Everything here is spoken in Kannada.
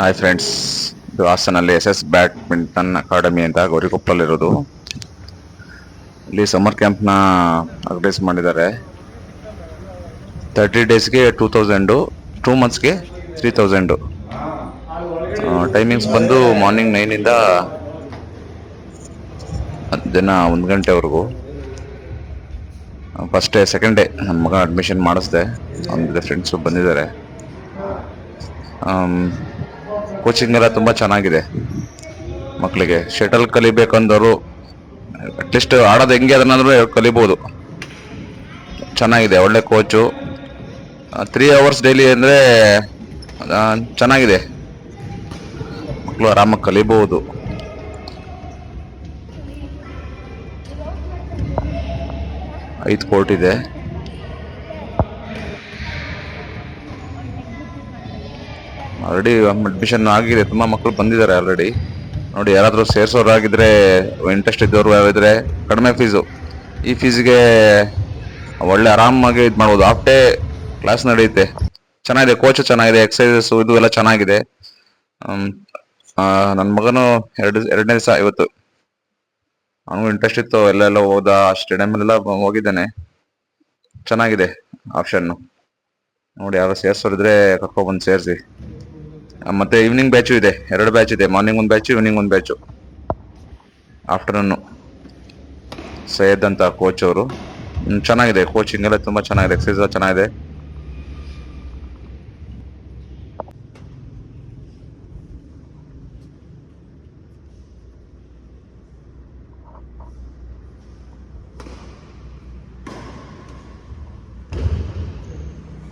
ಹಾಯ್ ಫ್ರೆಂಡ್ಸ್, ಇದು ಹಾಸನಲ್ಲಿ SS ಬ್ಯಾಡ್ಮಿಂಟನ್ ಅಕಾಡೆಮಿ ಅಂತ ಗೌರಿಕೊಪ್ಪಲಿರೋದು. ಇಲ್ಲಿ ಸಮ್ಮರ್ ಕ್ಯಾಂಪ್ನ ಆರ್ಗನೈಸ್ ಮಾಡಿದ್ದಾರೆ. 30 ಡೇಸ್ಗೆ 2000, 2 ಮಂತ್ಸ್ಗೆ 3000. ಟೈಮಿಂಗ್ಸ್ ಬಂದು ಮಾರ್ನಿಂಗ್ 9 ಇಂದ ದಿನ 1 ಗಂಟೆವರೆಗೂ. ಫಸ್ಟ್ ಡೇ, ಸೆಕೆಂಡ್ ಡೇ ನನ್ನ ಮಗ ಅಡ್ಮಿಷನ್ ಮಾಡಿಸ್ದೆ. ಅವನ ಫ್ರೆಂಡ್ಸು ಬಂದಿದ್ದಾರೆ. ಕೋಚಿಂಗ್ ಎಲ್ಲ ತುಂಬ ಚೆನ್ನಾಗಿದೆ. ಮಕ್ಕಳಿಗೆ ಶಟಲ್ ಕಲಿಬೇಕಂದವರು ಅಟ್ಲೀಸ್ಟ್ ಆಡೋದು ಹೆಂಗೆ ಅದನ್ನಾದ್ರೂ ಕಲಿಬೋದು. ಚೆನ್ನಾಗಿದೆ, ಒಳ್ಳೆ ಕೋಚು. 3 hours ಡೈಲಿ ಅಂದರೆ ಚೆನ್ನಾಗಿದೆ. ಮಕ್ಕಳು ಆರಾಮಾಗಿ ಕಲಿಬಹುದು. ಐದು ಕೋರ್ಟ್ ಇದೆ. ಆಲ್ರೆಡಿ ಅಡ್ಮಿಷನ್ ಆಗಿದೆ, ತುಂಬಾ ಮಕ್ಕಳು ಬಂದಿದ್ದಾರೆ ಆಲ್ರೆಡಿ. ನೋಡಿ, ಯಾರಾದರೂ ಸೇರ್ಸೋರಾಗಿದ್ರೆ, ಇಂಟ್ರೆಸ್ಟ್ ಇದ್ದವರು ಯಾರಿದ್ರೆ ಕಡಿಮೆ ಫೀಸು. ಈ ಫೀಸ್ಗೆ ಒಳ್ಳೆ ಆರಾಮಾಗಿ ಇದು ಮಾಡ್ಬೋದು. ಹಾಫ್ ಡೇ ಕ್ಲಾಸ್ ನಡೆಯುತ್ತೆ. ಚೆನ್ನಾಗಿದೆ, ಕೋಚ್ ಚೆನ್ನಾಗಿದೆ, ಎಕ್ಸಸೈಸಸ್ ಇದು ಎಲ್ಲ ಚೆನ್ನಾಗಿದೆ. ನನ್ನ ಮಗನು ಎರಡನೇ ದಿವಸ ಇವತ್ತು. ಅವನಿಗೂ ಇಂಟ್ರೆಸ್ಟ್ ಇತ್ತು, ಎಲ್ಲೆಲ್ಲ ಹೋದ, ಸ್ಟೇಡಿಯಂ ಹೋಗಿದ್ದಾನೆ. ಚೆನ್ನಾಗಿದೆ ಆಪ್ಷನ್ನು. ನೋಡಿ, ಯಾರು ಸೇರ್ಸೋರಿದ್ರೆ ಕರ್ಕೊಬಂದು ಸೇರಿಸಿ. ಮತ್ತೆ ಈವ್ನಿಂಗ್ ಬ್ಯಾಚು ಇದೆ, 2 ಬ್ಯಾಚ್ ಇದೆ. Morning 1 batch, evening 1 batch. Afternoon Syed ಅಂತ ಕೋಚ್ ಅವರು. ಚೆನ್ನಾಗಿದೆ, ಕೋಚಿಂಗ್ ಎಲ್ಲ ತುಂಬಾ ಚೆನ್ನಾಗಿದೆ, ಎಕ್ಸಸೈಸ್ ಎಲ್ಲ ಚೆನ್ನಾಗಿದೆ.